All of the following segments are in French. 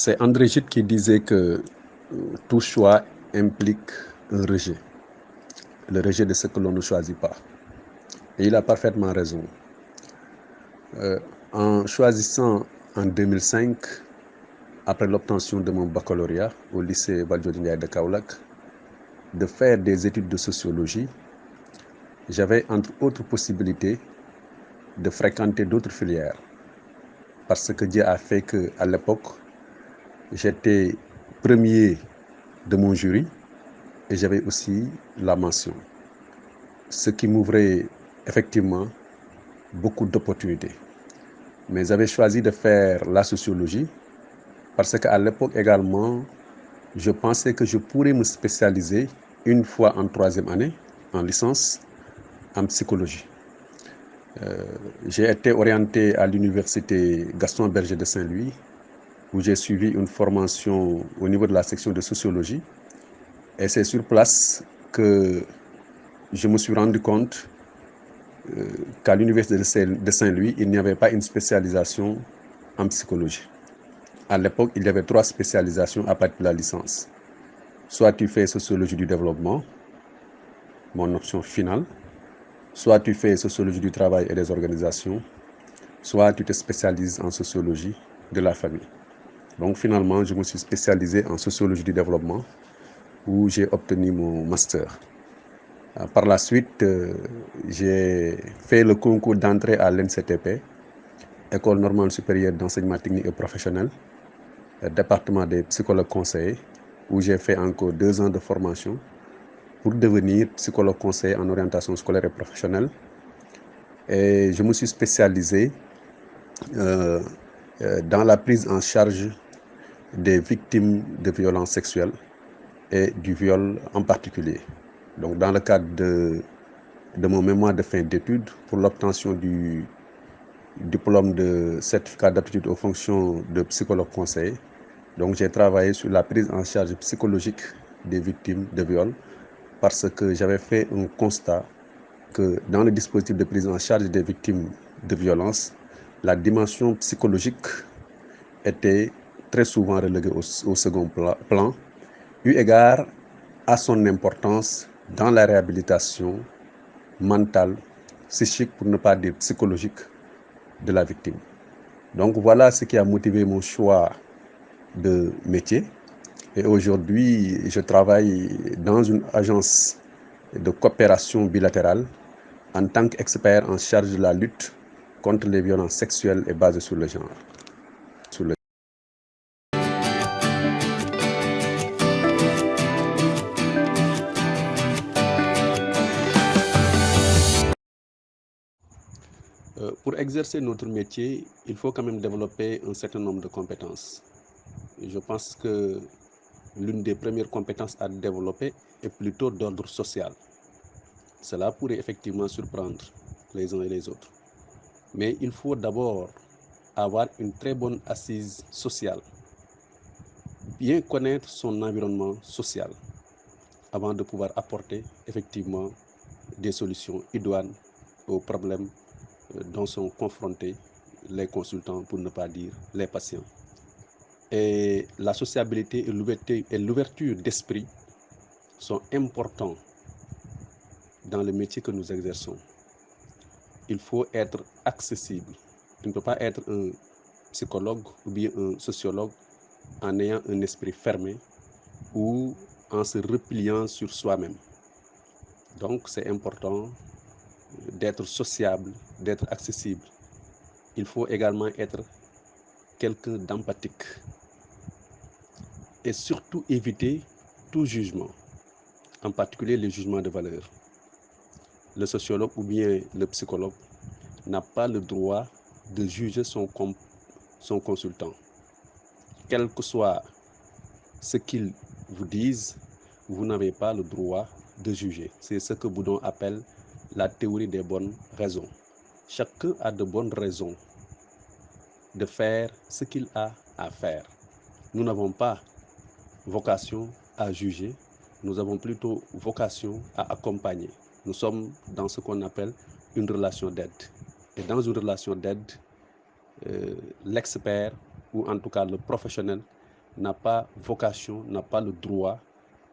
C'est André Gide qui disait que tout choix implique un rejet, le rejet de ce que l'on ne choisit pas. Et il a parfaitement raison. En choisissant en 2005, après l'obtention de mon baccalauréat au lycée Valdiodio Ndiaye de Kaolack, de faire des études de sociologie, j'avais entre autres possibilités de fréquenter d'autres filières. Parce que Dieu a fait qu'à l'époque, j'étais premier de mon jury et j'avais aussi la mention. Ce qui m'ouvrait effectivement beaucoup d'opportunités. Mais j'avais choisi de faire la sociologie parce qu'à l'époque également, je pensais que je pourrais me spécialiser une fois en troisième année, en licence, en psychologie. J'ai été orienté à l'université Gaston Berger de Saint-Louis, où j'ai suivi une formation au niveau de la section de sociologie. Et c'est sur place que je me suis rendu compte qu'à l'université de Saint-Louis, il n'y avait pas une spécialisation en psychologie. À l'époque, il y avait 3 spécialisations à partir de la licence. Soit tu fais sociologie du développement, mon option finale, soit tu fais sociologie du travail et des organisations, soit tu te spécialises en sociologie de la famille. Donc finalement, je me suis spécialisé en sociologie du développement, où j'ai obtenu mon master. Par la suite, j'ai fait le concours d'entrée à l'NCTP, École normale supérieure d'enseignement technique et professionnel, département des psychologues conseillers, où j'ai fait encore 2 ans de formation pour devenir psychologue conseiller en orientation scolaire et professionnelle. Et je me suis spécialisé dans la prise en charge des victimes de violences sexuelles et du viol en particulier. Donc dans le cadre de mon mémoire de fin d'études pour l'obtention du diplôme de certificat d'aptitude aux fonctions de psychologue conseiller. Donc j'ai travaillé sur la prise en charge psychologique des victimes de viol parce que j'avais fait un constat que dans le dispositif de prise en charge des victimes de violence, la dimension psychologique était très souvent reléguée au second plan, eu égard à son importance dans la réhabilitation mentale, psychique pour ne pas dire psychologique de la victime. Donc voilà ce qui a motivé mon choix de métier. Et aujourd'hui, je travaille dans une agence de coopération bilatérale en tant qu'expert en charge de la lutte contre les violences sexuelles et basées sur le genre. Pour exercer notre métier, il faut quand même développer un certain nombre de compétences. Je pense que l'une des premières compétences à développer est plutôt d'ordre social. Cela pourrait effectivement surprendre les uns et les autres. Mais il faut d'abord avoir une très bonne assise sociale, bien connaître son environnement social avant de pouvoir apporter effectivement des solutions idoines aux problèmes dont sont confrontés les consultants, pour ne pas dire les patients. Et la sociabilité et l'ouverture d'esprit sont importants dans le métier que nous exerçons. Il faut être accessible. Tu ne peux pas être un psychologue ou bien un sociologue en ayant un esprit fermé ou en se repliant sur soi-même. Donc c'est important d'être sociable, d'être accessible. Il faut également être quelqu'un d'empathique et surtout éviter tout jugement, en particulier les jugements de valeur. Le sociologue ou bien le psychologue n'a pas le droit de juger son consultant. Quel que soit ce qu'ils vous disent, vous n'avez pas le droit de juger. C'est ce que Boudon appelle la théorie des bonnes raisons. Chacun a de bonnes raisons de faire ce qu'il a à faire. Nous n'avons pas vocation à juger, nous avons plutôt vocation à accompagner. Nous sommes dans ce qu'on appelle une relation d'aide. Et dans une relation d'aide, l'expert, ou en tout cas le professionnel, n'a pas vocation, n'a pas le droit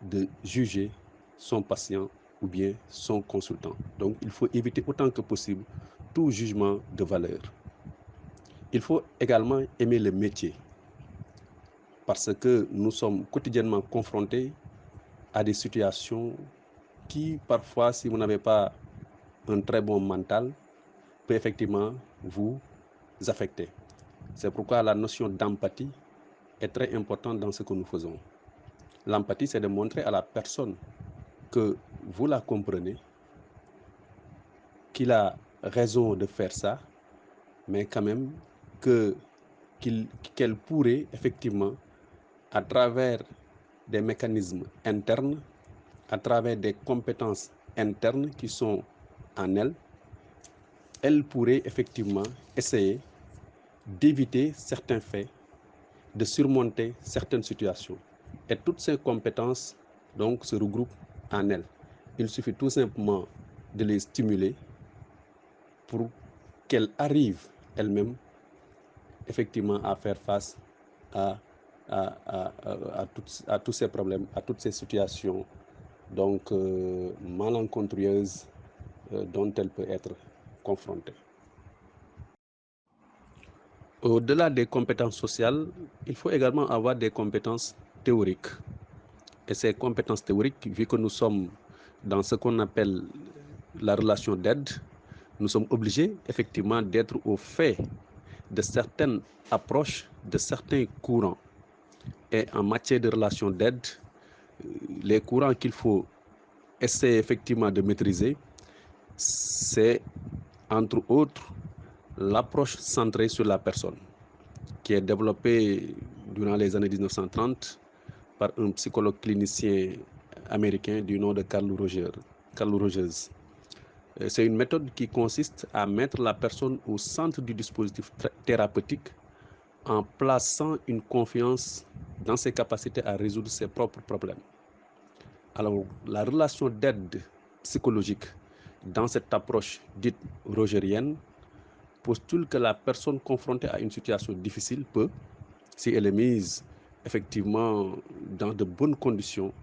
de juger son patient ou bien son consultant. Donc, il faut éviter autant que possible tout jugement de valeur. Il faut également aimer le métier parce que nous sommes quotidiennement confrontés à des situations qui, parfois, si vous n'avez pas un très bon mental, peut effectivement vous affecter. C'est pourquoi la notion d'empathie est très importante dans ce que nous faisons. L'empathie, c'est de montrer à la personne que vous la comprenez, qu'il a raison de faire ça, mais quand même qu'elle pourrait effectivement, à travers des mécanismes internes, à travers des compétences internes qui sont en elle, elle pourrait effectivement essayer d'éviter certains faits, de surmonter certaines situations. Et toutes ces compétences donc se regroupent en elle. Il suffit tout simplement de les stimuler pour qu'elle arrive elle-même effectivement à faire face à, à tous ces problèmes, à toutes ces situations donc malencontreuses dont elle peut être confrontée. Au-delà des compétences sociales, il faut également avoir des compétences théoriques. Et ces compétences théoriques, vu que nous sommes dans ce qu'on appelle la relation d'aide, nous sommes obligés effectivement d'être au fait de certaines approches, de certains courants. Et en matière de relation d'aide, les courants qu'il faut essayer effectivement de maîtriser, c'est entre autres l'approche centrée sur la personne, qui est développée durant les années 1930 par un psychologue clinicien américain du nom de Carl Rogers. C'est une méthode qui consiste à mettre la personne au centre du dispositif thérapeutique en plaçant une confiance dans ses capacités à résoudre ses propres problèmes. Alors, la relation d'aide psychologique dans cette approche dite rogérienne postule que la personne confrontée à une situation difficile peut, si elle est mise effectivement dans de bonnes conditions,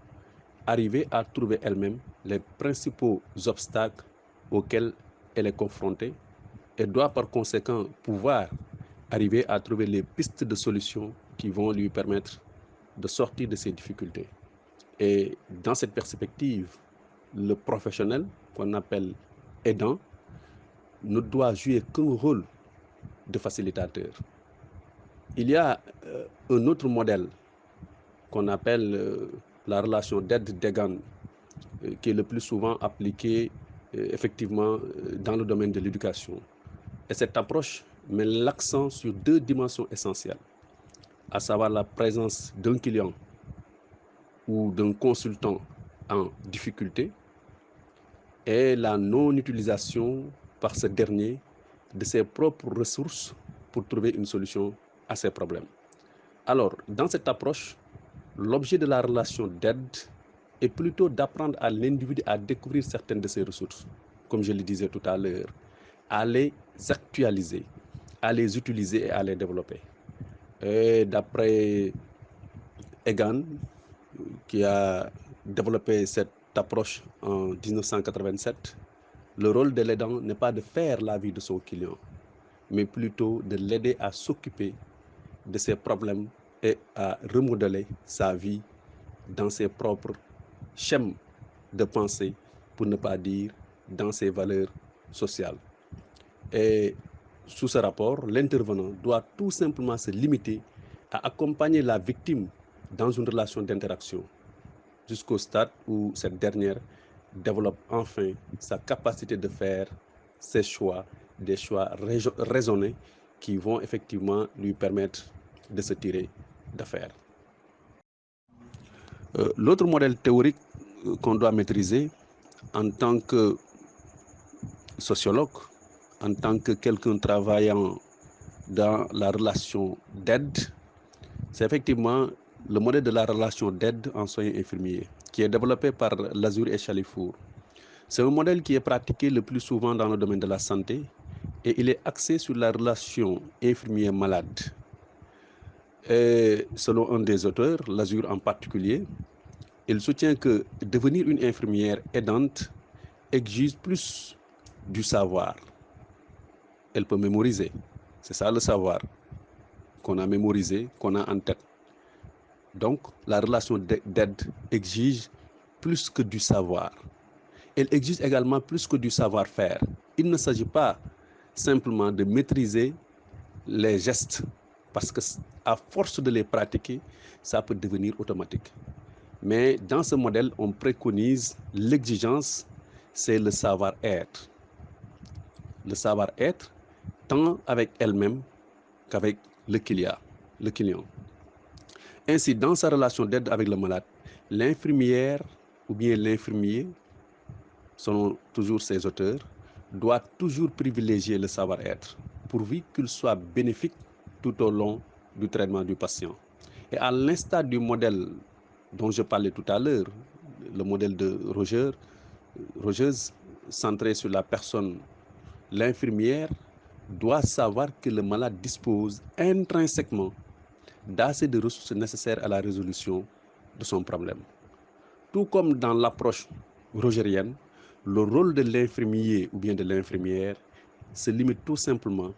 arriver à trouver elle-même les principaux obstacles auxquels elle est confrontée et doit par conséquent pouvoir arriver à trouver les pistes de solutions qui vont lui permettre de sortir de ces difficultés. Et dans cette perspective, le professionnel qu'on appelle aidant ne doit jouer qu'un rôle de facilitateur. Il y a un autre modèle qu'on appelle la relation d'aide-dégâts qui est le plus souvent appliqué effectivement dans le domaine de l'éducation. Et cette approche met l'accent sur deux dimensions essentielles, à savoir la présence d'un client ou d'un consultant en difficulté et la non-utilisation par ce dernier de ses propres ressources pour trouver une solution à ses problèmes. Alors, dans cette approche, l'objet de la relation d'aide est plutôt d'apprendre à l'individu à découvrir certaines de ses ressources, comme je le disais tout à l'heure, à les actualiser, à les utiliser et à les développer. Et d'après Egan, qui a développé cette approche en 1987, le rôle de l'aidant n'est pas de faire la vie de son client, mais plutôt de l'aider à s'occuper de ses problèmes et à remodeler sa vie dans ses propres schèmes de pensée, pour ne pas dire dans ses valeurs sociales. Et sous ce rapport, l'intervenant doit tout simplement se limiter à accompagner la victime dans une relation d'interaction jusqu'au stade où cette dernière développe enfin sa capacité de faire ses choix, des choix raisonnés qui vont effectivement lui permettre de se tirer d'affaire. L'autre modèle théorique qu'on doit maîtriser en tant que sociologue, en tant que quelqu'un travaillant dans la relation d'aide, c'est effectivement le modèle de la relation d'aide en soins infirmiers qui est développé par Lazur et Chalifour. C'est un modèle qui est pratiqué le plus souvent dans le domaine de la santé et il est axé sur la relation infirmier-malade. Et selon un des auteurs, Lazur en particulier, il soutient que devenir une infirmière aidante exige plus du savoir. Elle peut mémoriser. C'est ça le savoir qu'on a mémorisé, qu'on a en tête. Donc, la relation d'aide exige plus que du savoir. Elle exige également plus que du savoir-faire. Il ne s'agit pas simplement de maîtriser les gestes, parce que à force de les pratiquer, ça peut devenir automatique. Mais dans ce modèle, on préconise l'exigence, c'est le savoir-être. Le savoir-être, tant avec elle-même qu'avec le client. Le client. Ainsi, dans sa relation d'aide avec le malade, l'infirmière ou bien l'infirmier, selon toujours ses auteurs, doit toujours privilégier le savoir-être, pourvu qu'il soit bénéfique tout au long du traitement du patient. Et à l'instar du modèle dont je parlais tout à l'heure, le modèle de Rogers, centré sur la personne, l'infirmière doit savoir que le malade dispose intrinsèquement d'assez de ressources nécessaires à la résolution de son problème. Tout comme dans l'approche rogérienne, le rôle de l'infirmier ou bien de l'infirmière se limite tout simplement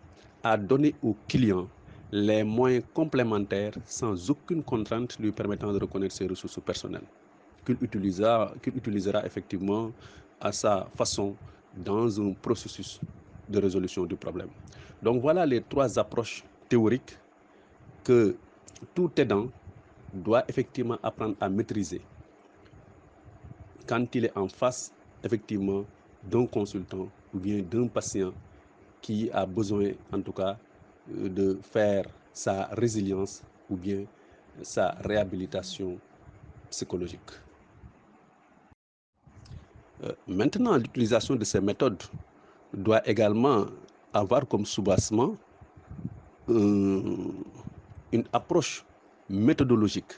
à donner au client les moyens complémentaires sans aucune contrainte lui permettant de reconnaître ses ressources personnelles qu'il utilisera effectivement à sa façon dans un processus de résolution du problème. Donc voilà les trois approches théoriques que tout aidant doit effectivement apprendre à maîtriser quand il est en face effectivement d'un consultant ou bien d'un patient qui a besoin en tout cas de faire sa résilience ou bien sa réhabilitation psychologique. Maintenant, l'utilisation de ces méthodes doit également avoir comme soubassement une approche méthodologique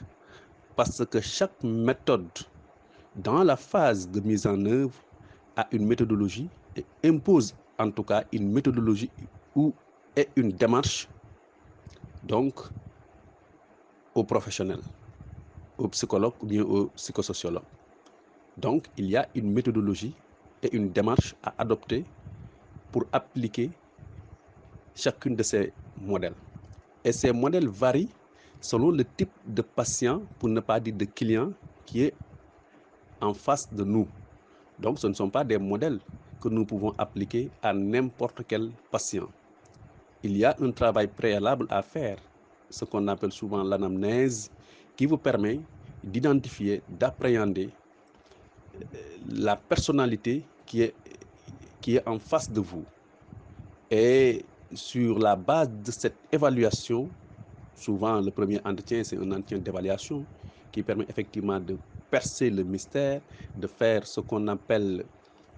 parce que chaque méthode dans la phase de mise en œuvre a une méthodologie et impose en tout cas une méthodologie ou est une démarche donc aux professionnels, aux psychologues ou bien aux psychosociologues. Donc il y a une méthodologie et une démarche à adopter pour appliquer chacune de ces modèles. Et ces modèles varient selon le type de patient, pour ne pas dire de client, qui est en face de nous. Donc ce ne sont pas des modèles que nous pouvons appliquer à n'importe quel patient. Il y a un travail préalable à faire, ce qu'on appelle souvent l'anamnèse, qui vous permet d'identifier, d'appréhender la personnalité qui est en face de vous. Et sur la base de cette évaluation, souvent le premier entretien, c'est un entretien d'évaluation qui permet effectivement de percer le mystère, de faire ce qu'on appelle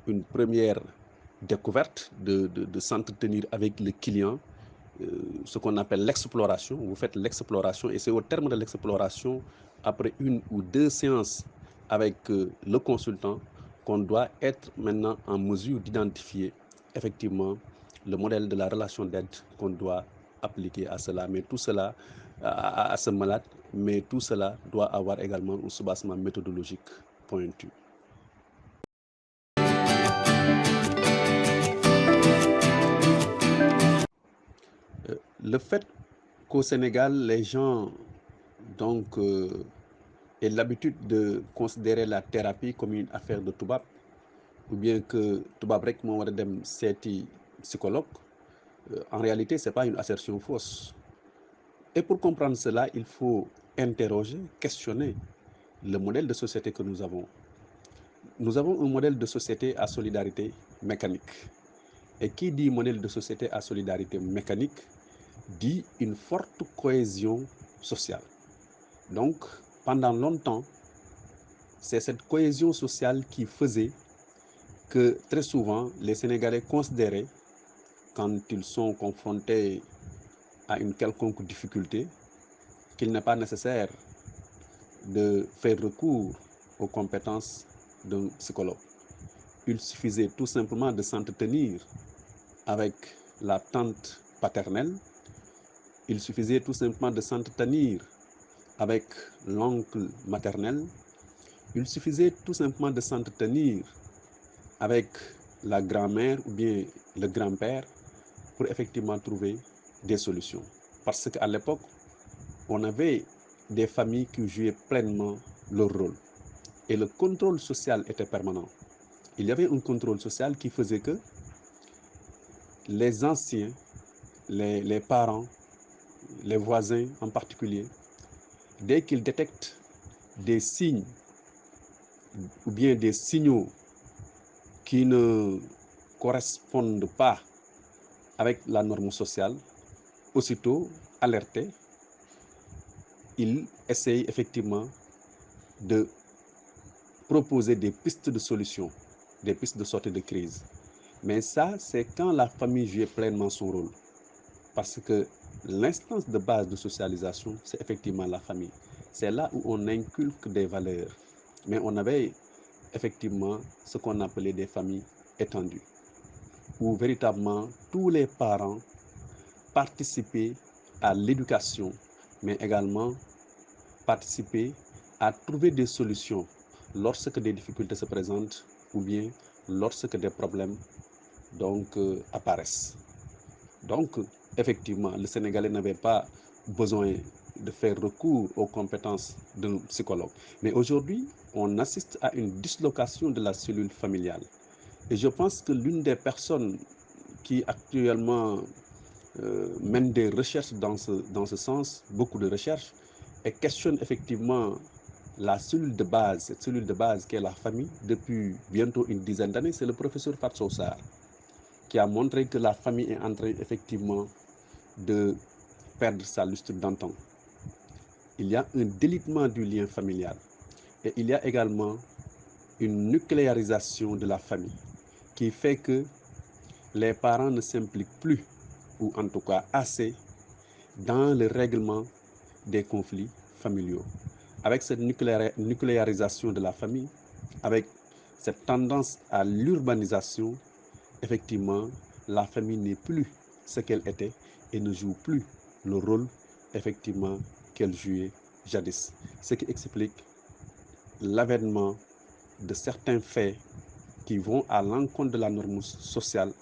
une première découverte, de s'entretenir avec le client, ce qu'on appelle l'exploration. Vous faites l'exploration et c'est au terme de l'exploration, après une ou deux séances avec le consultant, qu'on doit être maintenant en mesure d'identifier effectivement le modèle de la relation d'aide qu'on doit appliquer à cela. Mais tout cela, à ce malade, mais tout cela doit avoir également un soubassement méthodologique pointu. Le fait qu'au Sénégal, les gens donc aient l'habitude de considérer la thérapie comme une affaire de tubaab, ou bien que tubaab rek moo war a dem seeti psychologue, en réalité, ce n'est pas une assertion fausse. Et pour comprendre cela, il faut interroger, questionner le modèle de société que nous avons. Nous avons un modèle de société à solidarité mécanique. Et qui dit modèle de société à solidarité mécanique dit une forte cohésion sociale. Donc, pendant longtemps, c'est cette cohésion sociale qui faisait que très souvent, les Sénégalais considéraient, quand ils sont confrontés à une quelconque difficulté, qu'il n'est pas nécessaire de faire recours aux compétences d'un psychologue. Il suffisait tout simplement de s'entretenir avec la tante paternelle Il suffisait tout simplement de s'entretenir avec l'oncle maternel. Il suffisait tout simplement de s'entretenir avec la grand-mère ou bien le grand-père pour effectivement trouver des solutions. Parce qu'à l'époque, on avait des familles qui jouaient pleinement leur rôle. Et le contrôle social était permanent. Il y avait un contrôle social qui faisait que les anciens, les parents, les voisins en particulier, dès qu'ils détectent des signes ou bien des signaux qui ne correspondent pas avec la norme sociale, aussitôt alertés, ils essayent effectivement de proposer des pistes de solution, des pistes de sortie de crise. Mais ça, c'est quand la famille joue pleinement son rôle. Parce que l'instance de base de socialisation, c'est effectivement la famille. C'est là où on inculque des valeurs. Mais on avait effectivement ce qu'on appelait des familles étendues, où véritablement tous les parents participaient à l'éducation, mais également participer à trouver des solutions lorsque des difficultés se présentent ou bien lorsque des problèmes apparaissent. Donc, effectivement, le Sénégalais n'avait pas besoin de faire recours aux compétences d'un psychologue. Mais aujourd'hui, on assiste à une dislocation de la cellule familiale. Et je pense que l'une des personnes qui actuellement mène des recherches dans ce sens, beaucoup de recherches, et questionne effectivement la cellule de base, cette cellule de base qui est la famille, depuis bientôt une dizaine d'années, c'est le professeur Fatou Sarr, qui a montré que la famille est en train effectivement de perdre sa lustre d'antan. Il y a un délitement du lien familial et il y a également une nucléarisation de la famille qui fait que les parents ne s'impliquent plus, ou en tout cas assez, dans le règlement des conflits familiaux. Avec cette nucléarisation de la famille, avec cette tendance à l'urbanisation, effectivement, la famille n'est plus ce qu'elle était et ne joue plus le rôle, effectivement, qu'elle jouait jadis. Ce qui explique l'avènement de certains faits qui vont à l'encontre de la norme sociale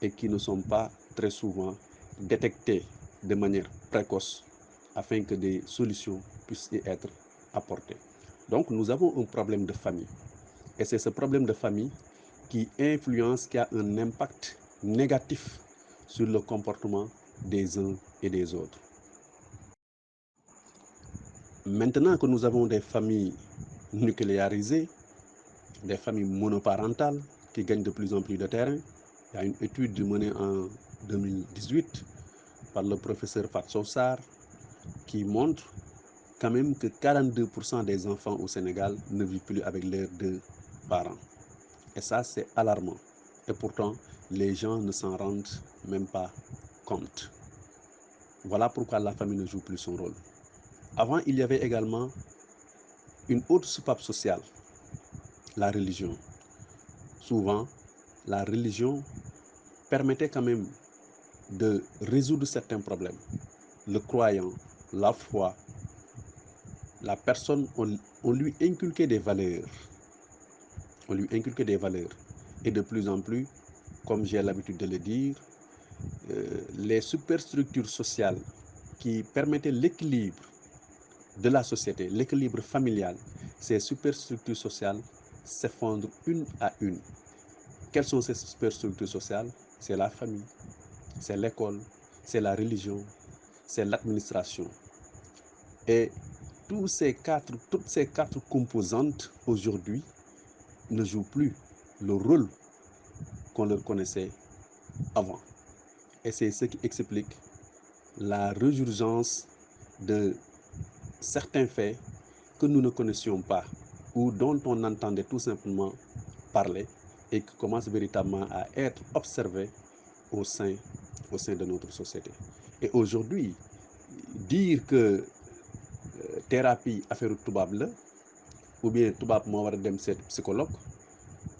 et qui ne sont pas très souvent détectés de manière précoce afin que des solutions puissent y être apportées. Donc nous avons un problème de famille. Et c'est ce problème de famille qui influence, qui a un impact négatif sur le comportement des uns et des autres. Maintenant que nous avons des familles nucléarisées, des familles monoparentales qui gagnent de plus en plus de terrain, il y a une étude menée en 2018 par le professeur Fatou Sarr qui montre quand même que 42% des enfants au Sénégal ne vivent plus avec leurs deux parents. Et ça, c'est alarmant. Et pourtant, les gens ne s'en rendent même pas compte. Voilà pourquoi la famille ne joue plus son rôle. Avant, il y avait également une autre soupape sociale, la religion. Souvent, la religion permettait quand même de résoudre certains problèmes. Le croyant, la foi, la personne, on lui inculquait des valeurs. On lui inculquait des valeurs. Et de plus en plus, comme j'ai l'habitude de le dire, les superstructures sociales qui permettaient l'équilibre de la société, l'équilibre familial, ces superstructures sociales s'effondrent une à une. Quelles sont ces superstructures sociales? C'est la famille, c'est l'école, c'est la religion, c'est l'administration. Et toutes ces quatre composantes aujourd'hui ne jouent plus le rôle qu'on leur connaissait avant. Et c'est ce qui explique la résurgence de certains faits que nous ne connaissions pas ou dont on entendait tout simplement parler et qui commencent véritablement à être observés au sein, de notre société. Et aujourd'hui, dire que thérapie affaire tubaab la ou bien tubaab moo war a dem seet psychologue,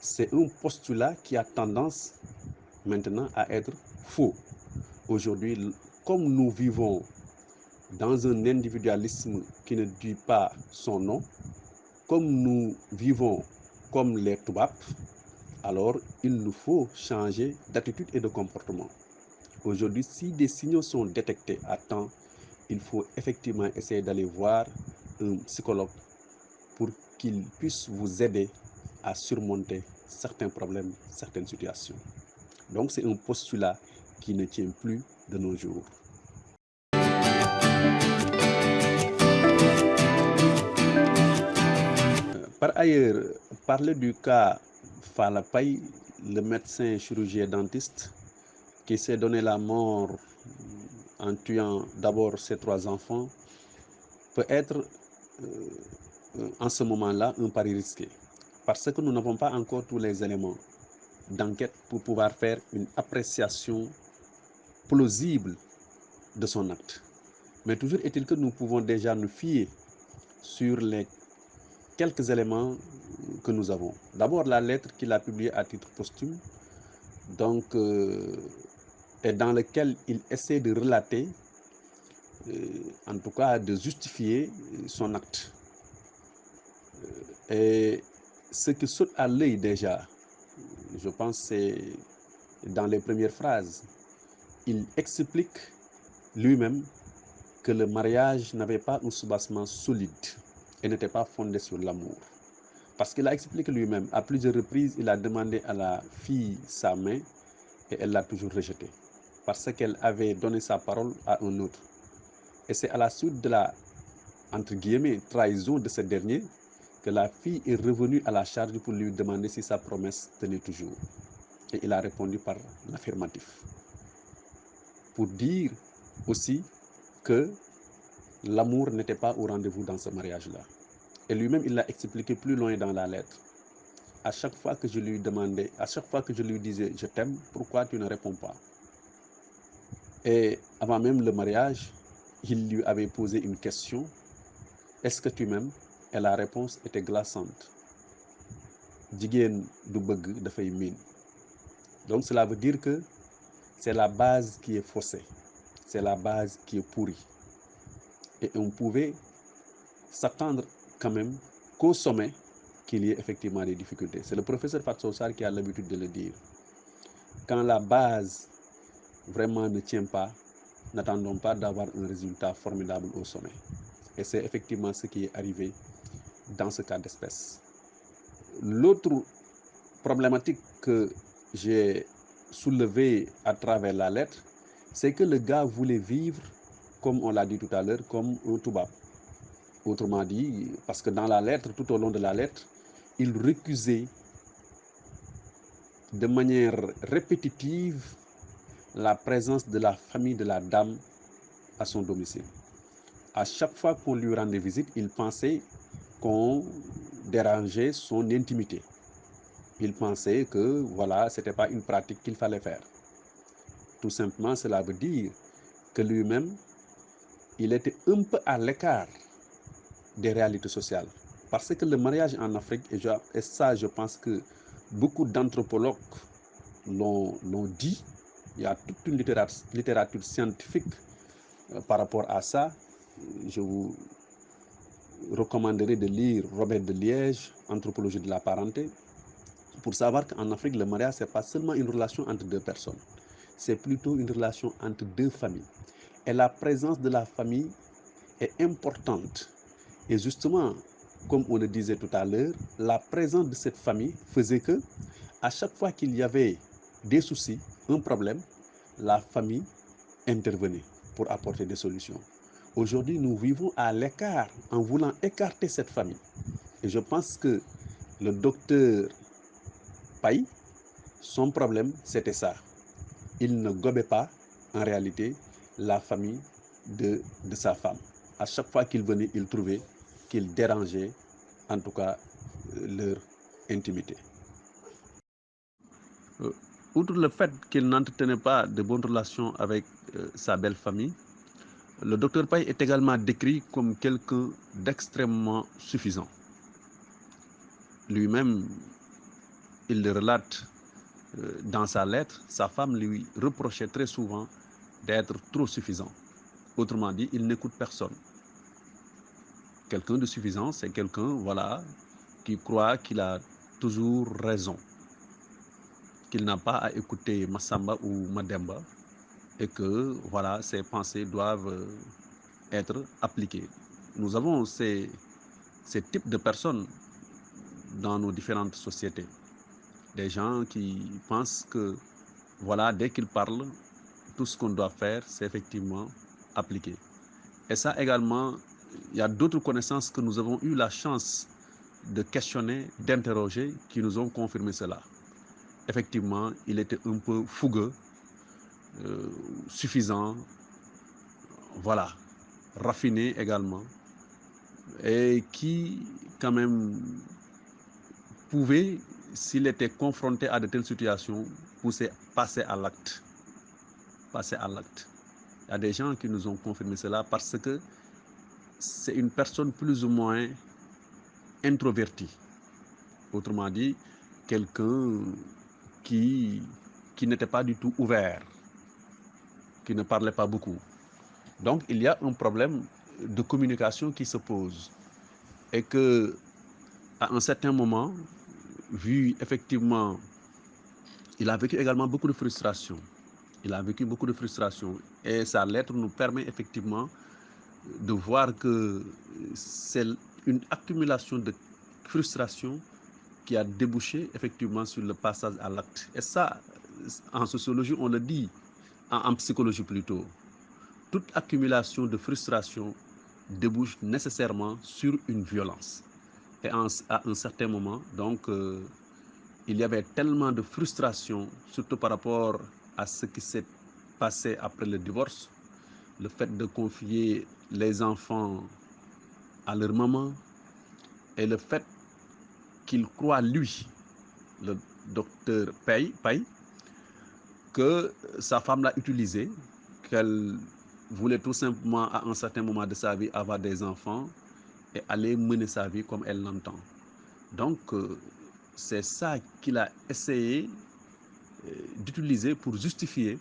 c'est un postulat qui a tendance maintenant à être faux. Aujourd'hui, comme nous vivons dans un individualisme qui ne dit pas son nom, comme nous vivons comme les Toubabs, alors il nous faut changer d'attitude et de comportement. Aujourd'hui, si des signaux sont détectés à temps, il faut effectivement essayer d'aller voir un psychologue pour qu'il puisse vous aider à surmonter certains problèmes, certaines situations. Donc c'est un postulat qui ne tient plus de nos jours. Par ailleurs, parler du cas Falla Paye, le médecin chirurgien dentiste qui s'est donné la mort en tuant d'abord ses 3 enfants, peut être en ce moment-là un pari risqué. Parce que nous n'avons pas encore tous les éléments d'enquête pour pouvoir faire une appréciation plausible de son acte. Mais toujours est-il que nous pouvons déjà nous fier sur les quelques éléments que nous avons. D'abord, la lettre qu'il a publiée à titre posthume, donc, et dans laquelle il essaie de relater, en tout cas de justifier son acte. Et ce qui saute à l'œil déjà, je pense, c'est dans les premières phrases. Il explique lui-même que le mariage n'avait pas un soubassement solide et n'était pas fondé sur l'amour. Parce qu'il a expliqué lui-même, à plusieurs reprises, il a demandé à la fille sa main et elle l'a toujours rejetée. Parce qu'elle avait donné sa parole à un autre. Et c'est à la suite de la, entre guillemets, trahison de ce dernier que la fille est revenue à la charge pour lui demander si sa promesse tenait toujours. Et il a répondu par l'affirmatif. Pour dire aussi que l'amour n'était pas au rendez-vous dans ce mariage-là. Et lui-même, il l'a expliqué plus loin dans la lettre. À chaque fois que je lui demandais, à chaque fois que je lui disais je t'aime, pourquoi tu ne réponds pas? Et avant même le mariage, il lui avait posé une question, est-ce que tu m'aimes? Et la réponse était glaçante. Jigéen du bëgg dafay miin. Donc cela veut dire que c'est la base qui est faussée, c'est la base qui est pourrie. Et on pouvait s'attendre quand même qu'au sommet, qu'il y ait effectivement des difficultés. C'est le professeur Fatou Sarr qui a l'habitude de le dire. Quand la base vraiment ne tient pas, n'attendons pas d'avoir un résultat formidable au sommet. Et c'est effectivement ce qui est arrivé dans ce cas d'espèce. L'autre problématique que j'ai soulevée à travers la lettre, c'est que le gars voulait vivre, comme on l'a dit tout à l'heure, comme un Toubab. Autrement dit, parce que dans la lettre, tout au long de la lettre, il récusait de manière répétitive la présence de la famille de la dame à son domicile. À chaque fois qu'on lui rendait visite, il pensait qu'on dérangeait son intimité. Il pensait que voilà, ce n'était pas une pratique qu'il fallait faire. Tout simplement, cela veut dire que lui-même, il était un peu à l'écart des réalités sociales. Parce que le mariage en Afrique, et ça je pense que beaucoup d'anthropologues l'ont dit, il y a toute une littérature scientifique par rapport à ça. Je vous recommanderais de lire Robert de Liège, Anthropologie de la parenté, pour savoir qu'en Afrique, le mariage, ce n'est pas seulement une relation entre deux personnes, c'est plutôt une relation entre deux familles. Et la présence de la famille est importante. Et justement, comme on le disait tout à l'heure, la présence de cette famille faisait que, à chaque fois qu'il y avait des soucis, un problème, la famille intervenait pour apporter des solutions. Aujourd'hui, nous vivons à l'écart en voulant écarter cette famille. Et je pense que le docteur Paye, son problème, c'était ça. Il ne gobait pas, en réalité, la famille de sa femme. À chaque fois qu'il venait, il trouvait qu'il dérangeait, en tout cas, leur intimité. Outre le fait qu'il n'entretenait pas de bonnes relations avec sa belle famille, le docteur Paye est également décrit comme quelqu'un d'extrêmement suffisant. Lui-même, il le relate dans sa lettre, sa femme lui reprochait très souvent d'être trop suffisant. Autrement dit, il n'écoute personne. Quelqu'un de suffisant, c'est quelqu'un, voilà, qui croit qu'il a toujours raison, qu'il n'a pas à écouter Massamba ou Mademba, et que, voilà, ses pensées doivent être appliquées. Nous avons ces types de personnes dans nos différentes sociétés. Des gens qui pensent que, voilà, dès qu'ils parlent, tout ce qu'on doit faire, c'est effectivement appliquer. Et ça également, il y a d'autres connaissances que nous avons eu la chance de questionner, d'interroger, qui nous ont confirmé cela. Effectivement, il était un peu fougueux, suffisant, voilà, raffiné également, et qui, quand même, pouvait, s'il était confronté à de telles situations, passer à l'acte. Passer à l'acte. Il y a des gens qui nous ont confirmé cela parce que c'est une personne plus ou moins introvertie. Autrement dit, quelqu'un qui, qui n'était pas du tout ouvert, qui ne parlait pas beaucoup. Donc, il y a un problème de communication qui se pose. Et que, à un certain moment, vu effectivement, il a vécu également beaucoup de frustration. Il a vécu beaucoup de frustration. Et sa lettre nous permet effectivement de voir que c'est une accumulation de frustration qui a débouché effectivement sur le passage à l'acte. Et ça, en sociologie, on le dit, en psychologie plutôt. Toute accumulation de frustration débouche nécessairement sur une violence. Et à un certain moment, donc, il y avait tellement de frustration, surtout par rapport à ce qui s'est passé après le divorce, le fait de confier les enfants à leur maman et le fait qu'il croit, lui, le docteur Paye, que sa femme l'a utilisé, qu'elle voulait tout simplement à un certain moment de sa vie avoir des enfants et aller mener sa vie comme elle l'entend. Donc, c'est ça qu'il a essayé d'utiliser pour justifier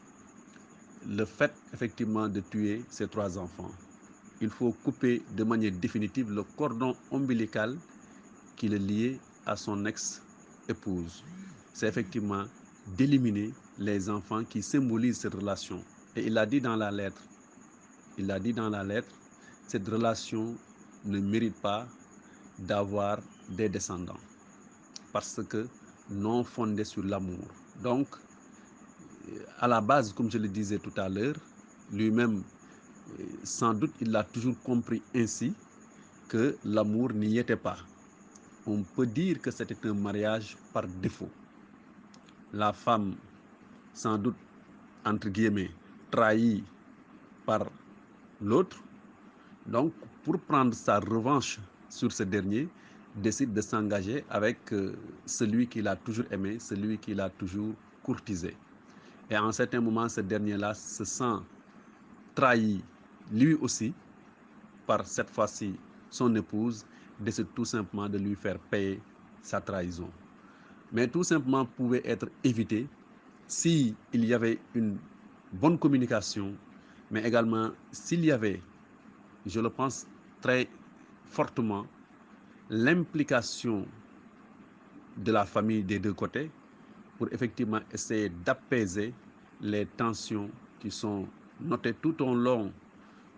le fait effectivement de tuer ses 3 enfants. Il faut couper de manière définitive le cordon ombilical qui le liait à son ex-épouse. C'est effectivement d'éliminer les enfants qui symbolisent cette relation. Et il a dit dans la lettre, cette relation ne mérite pas d'avoir des descendants parce que non fondée sur l'amour. Donc, à la base, comme je le disais tout à l'heure, lui-même, sans doute, il a toujours compris ainsi que l'amour n'y était pas. On peut dire que c'était un mariage par défaut. La femme, sans doute, entre guillemets, trahie par l'autre. Donc, pour prendre sa revanche sur ce dernier, décide de s'engager avec celui qu'il a toujours aimé, celui qu'il a toujours courtisé. Et à un certain moment, ce dernier-là se sent trahi lui aussi par cette fois-ci son épouse, décide tout simplement de lui faire payer sa trahison. Mais tout simplement pouvait être évité s'il y avait une bonne communication, mais également s'il y avait, je le pense très fortement, l'implication de la famille des deux côtés pour effectivement essayer d'apaiser les tensions qui sont notées tout au long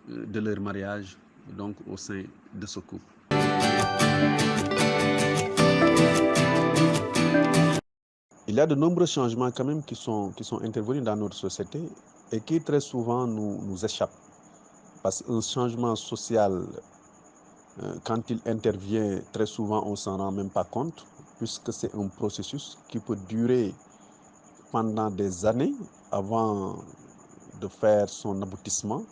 de leur mariage, donc au sein de ce couple. Il y a de nombreux changements quand même qui sont intervenus dans notre société et qui très souvent nous échappent. Parce qu'un changement social, quand il intervient, très souvent on ne s'en rend même pas compte, puisque c'est un processus qui peut durer pendant des années avant de faire son aboutissement.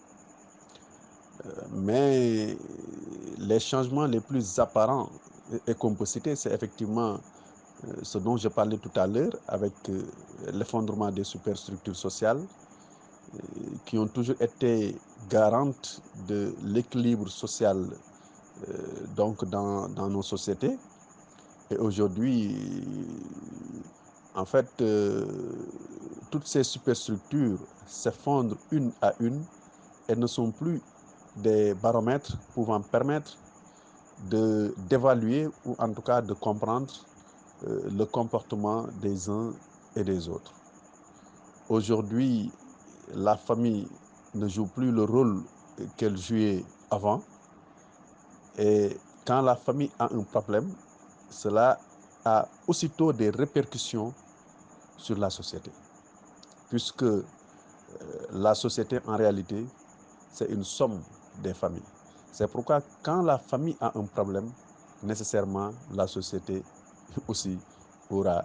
Mais les changements les plus apparents et qu'on peut citer, c'est effectivement ce dont je parlais tout à l'heure avec l'effondrement des superstructures sociales qui ont toujours été garantes de l'équilibre social donc dans nos sociétés. Et aujourd'hui, en fait, toutes ces superstructures s'effondrent une à une elles ne sont plus des baromètres pouvant permettre d'évaluer ou en tout cas de comprendre le comportement des uns et des autres. Aujourd'hui, la famille ne joue plus le rôle qu'elle jouait avant. Et quand la famille a un problème, cela a aussitôt des répercussions sur la société. Puisque la société, en réalité, c'est une somme des familles. C'est pourquoi quand la famille a un problème, nécessairement la société aussi aura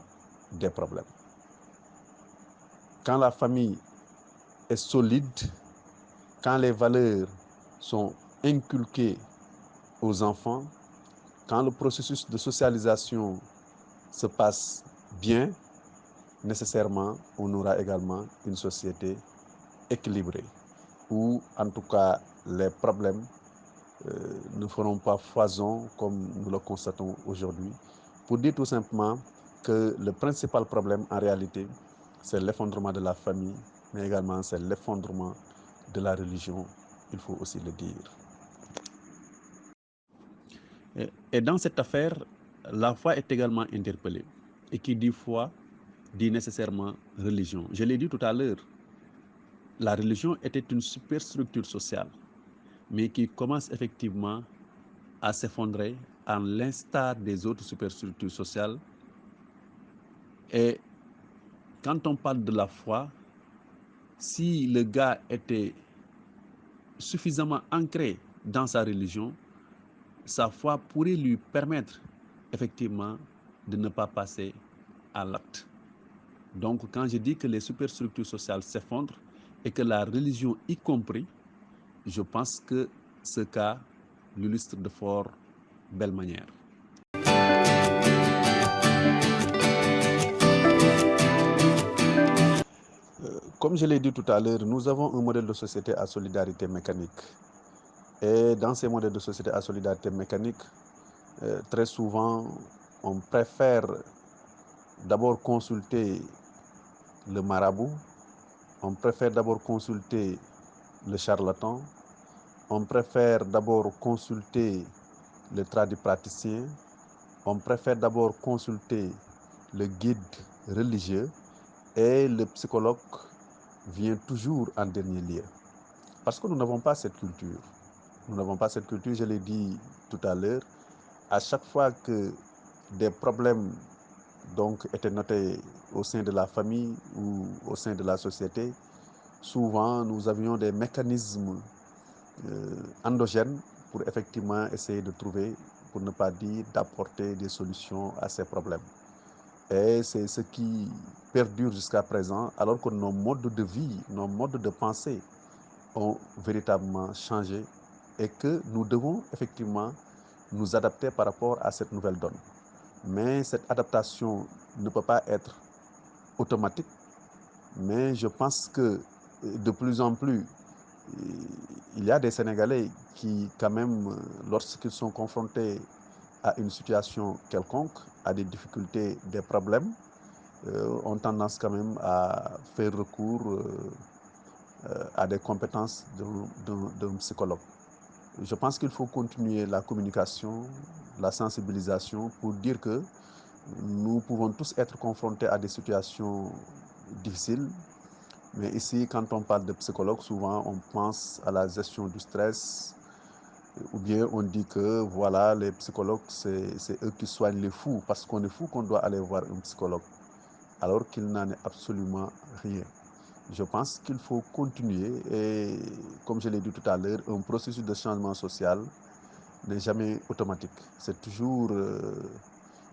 des problèmes. Quand la famille est solide, quand les valeurs sont inculquées aux enfants, quand le processus de socialisation se passe bien, nécessairement, on aura également une société équilibrée, où en tout cas les problèmes ne feront pas foison comme nous le constatons aujourd'hui, pour dire tout simplement que le principal problème en réalité, c'est l'effondrement de la famille, mais également c'est l'effondrement de la religion, il faut aussi le dire. Et dans cette affaire, la foi est également interpellée. Et qui dit foi, dit nécessairement religion. Je l'ai dit tout à l'heure, la religion était une superstructure sociale, mais qui commence effectivement à s'effondrer à l'instar des autres superstructures sociales. Et quand on parle de la foi, si le gars était suffisamment ancré dans sa religion, sa foi pourrait lui permettre effectivement de ne pas passer à l'acte. Donc quand je dis que les superstructures sociales s'effondrent et que la religion y compris, je pense que ce cas l'illustre de fort belle manière. Comme je l'ai dit tout à l'heure, nous avons un modèle de société à solidarité mécanique. Et dans ces modèles de société à solidarité mécanique, très souvent, on préfère d'abord consulter le marabout, on préfère d'abord consulter le charlatan, on préfère d'abord consulter le tradipraticien, on préfère d'abord consulter le guide religieux et le psychologue vient toujours en dernier lieu. Parce que nous n'avons pas cette culture. Nous n'avons pas cette culture, je l'ai dit tout à l'heure. À chaque fois que des problèmes donc, étaient notés au sein de la famille ou au sein de la société, souvent nous avions des mécanismes endogènes pour effectivement essayer de trouver, pour ne pas dire d'apporter des solutions à ces problèmes. Et c'est ce qui perdure jusqu'à présent, alors que nos modes de vie, nos modes de pensée ont véritablement changé et que nous devons effectivement nous adapter par rapport à cette nouvelle donne. Mais cette adaptation ne peut pas être automatique, mais je pense que de plus en plus, il y a des Sénégalais qui, quand même, lorsqu'ils sont confrontés à une situation quelconque, à des difficultés, des problèmes, ont tendance quand même à faire recours à des compétences d'un psychologue. Je pense qu'il faut continuer la communication, la sensibilisation pour dire que nous pouvons tous être confrontés à des situations difficiles. Mais ici, quand on parle de psychologue, souvent on pense à la gestion du stress, ou bien on dit que voilà, les psychologues, c'est eux qui soignent les fous, parce qu'on est fou qu'on doit aller voir un psychologue, alors qu'il n'en est absolument rien. Je pense qu'il faut continuer et, comme je l'ai dit tout à l'heure, un processus de changement social n'est jamais automatique. C'est toujours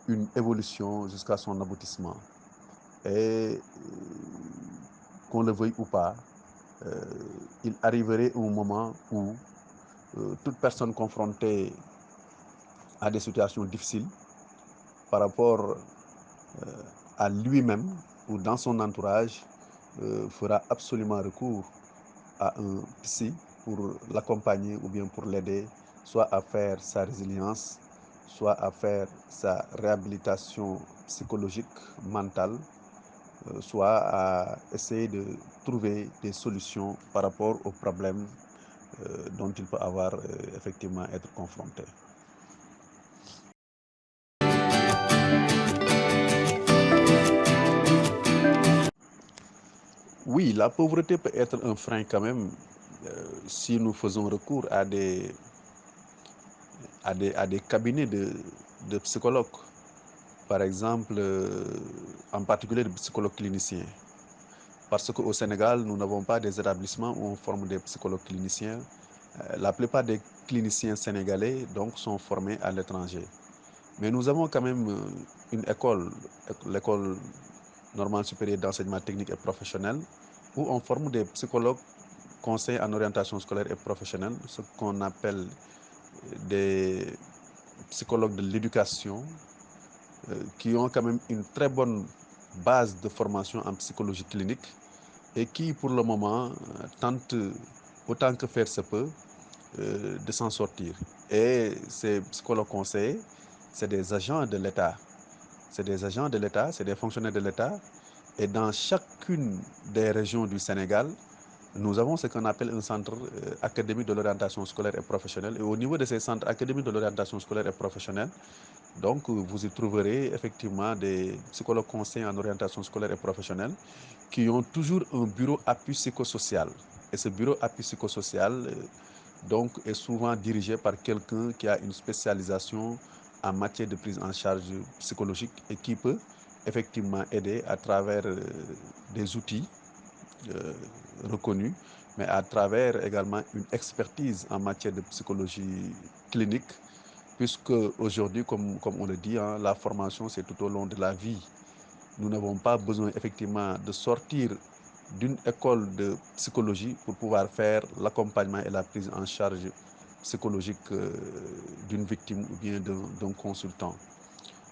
une évolution jusqu'à son aboutissement. Et qu'on le veuille ou pas, il arriverait un moment où toute personne confrontée à des situations difficiles par rapport à lui-même ou dans son entourage fera absolument recours à un psy pour l'accompagner ou bien pour l'aider, soit à faire sa résilience, soit à faire sa réhabilitation psychologique, mentale, soit à essayer de trouver des solutions par rapport aux problèmes dont il peut avoir effectivement être confronté. Oui, la pauvreté peut être un frein quand même si nous faisons recours à des cabinets de psychologues, par exemple, en particulier de psychologues cliniciens. Parce qu'au Sénégal, nous n'avons pas des établissements où on forme des psychologues cliniciens. La plupart des cliniciens sénégalais donc, sont formés à l'étranger. Mais nous avons quand même une école, l'école normale supérieure d'enseignement technique et professionnel, où on forme des psychologues conseillers en orientation scolaire et professionnelle, ce qu'on appelle des psychologues de l'éducation, qui ont quand même une très bonne base de formation en psychologie clinique et qui, pour le moment, tentent autant que faire se peut de s'en sortir. Et ces psychologues conseillers, c'est des agents de l'État. C'est des agents de l'État, c'est des fonctionnaires de l'État. Et dans chacune des régions du Sénégal, nous avons ce qu'on appelle un centre académique de l'orientation scolaire et professionnelle. Et au niveau de ces centres académiques de l'orientation scolaire et professionnelle, donc vous y trouverez effectivement des psychologues conseillers en orientation scolaire et professionnelle qui ont toujours un bureau appui psychosocial. Et ce bureau appui psychosocial donc, est souvent dirigé par quelqu'un qui a une spécialisation en matière de prise en charge psychologique et qui peut effectivement aider à travers des outils euh, reconnus, mais à travers également une expertise en matière de psychologie clinique, puisque aujourd'hui, comme on le dit, hein, la formation, c'est tout au long de la vie. Nous n'avons pas besoin effectivement de sortir d'une école de psychologie pour pouvoir faire l'accompagnement et la prise en charge psychologique d'une victime ou bien d'un consultant.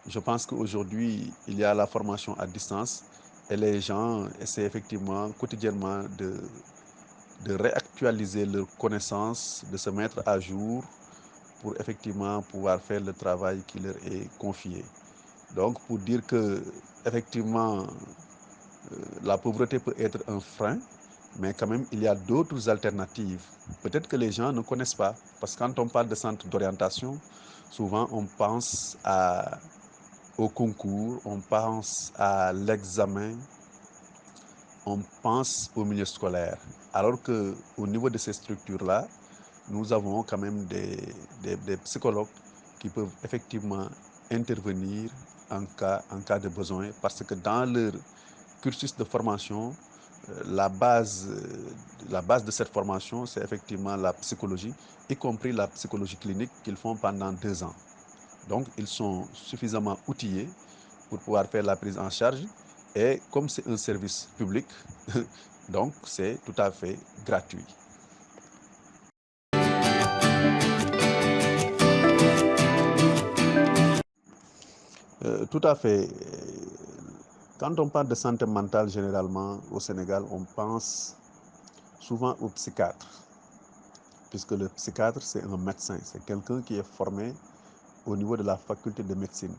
Je pense qu'aujourd'hui, il y a la formation à distance et les gens essaient effectivement quotidiennement de réactualiser leurs connaissances, de se mettre à jour pour effectivement pouvoir faire le travail qui leur est confié. Donc, pour dire que effectivement, la pauvreté peut être un frein, mais quand même, il y a d'autres alternatives. Peut-être que les gens ne connaissent pas, parce que quand on parle de centre d'orientation, souvent on pense au concours, on pense à l'examen, on pense au milieu scolaire. Alors qu'au niveau de ces structures-là, nous avons quand même des psychologues qui peuvent effectivement intervenir en cas de besoin, parce que dans leur cursus de formation, la base de cette formation, c'est effectivement la psychologie, y compris la psychologie clinique qu'ils font pendant 2 ans. Donc, ils sont suffisamment outillés pour pouvoir faire la prise en charge. Et comme c'est un service public, donc c'est tout à fait gratuit. Tout à fait. Quand on parle de santé mentale, généralement, au Sénégal, on pense souvent au psychiatre, puisque le psychiatre, c'est un médecin, c'est quelqu'un qui est formé au niveau de la faculté de médecine,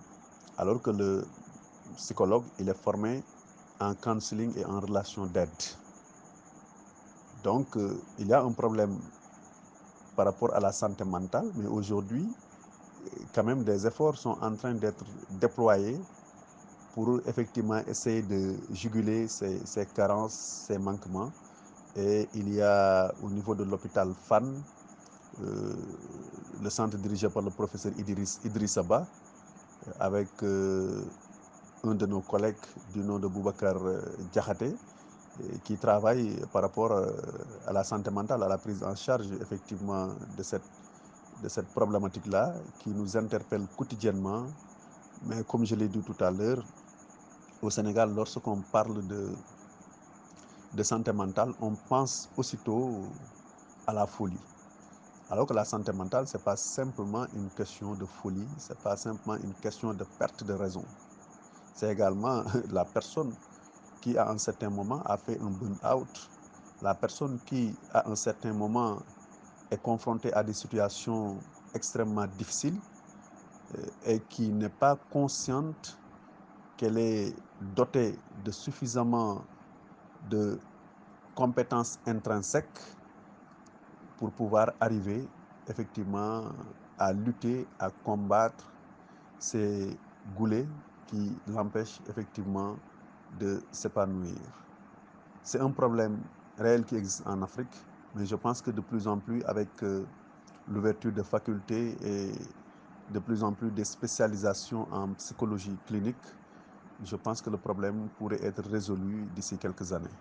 alors que le psychologue, il est formé en counseling et en relation d'aide. Donc, il y a un problème par rapport à la santé mentale, mais aujourd'hui, quand même, des efforts sont en train d'être déployés pour effectivement essayer de juguler ces carences, ces manquements. Et il y a au niveau de l'hôpital FAN, euh, le centre dirigé par le professeur Idriss Abba, avec un de nos collègues du nom de Boubacar Diakhaté, qui travaille par rapport à la santé mentale, à la prise en charge effectivement de cette problématique-là, qui nous interpelle quotidiennement. Mais comme je l'ai dit tout à l'heure, au Sénégal, lorsqu'on parle de santé mentale, on pense aussitôt à la folie. Alors que la santé mentale, ce n'est pas simplement une question de folie, ce n'est pas simplement une question de perte de raison. C'est également la personne qui, à un certain moment, a fait un burn-out, la personne qui, à un certain moment, est confrontée à des situations extrêmement difficiles et qui n'est pas consciente qu'elle est dotée de suffisamment de compétences intrinsèques pour pouvoir arriver effectivement à lutter, à combattre ces goulets qui l'empêchent effectivement de s'épanouir. C'est un problème réel qui existe en Afrique, mais je pense que de plus en plus avec l'ouverture de facultés et de plus en plus de spécialisations en psychologie clinique, je pense que le problème pourrait être résolu d'ici quelques années.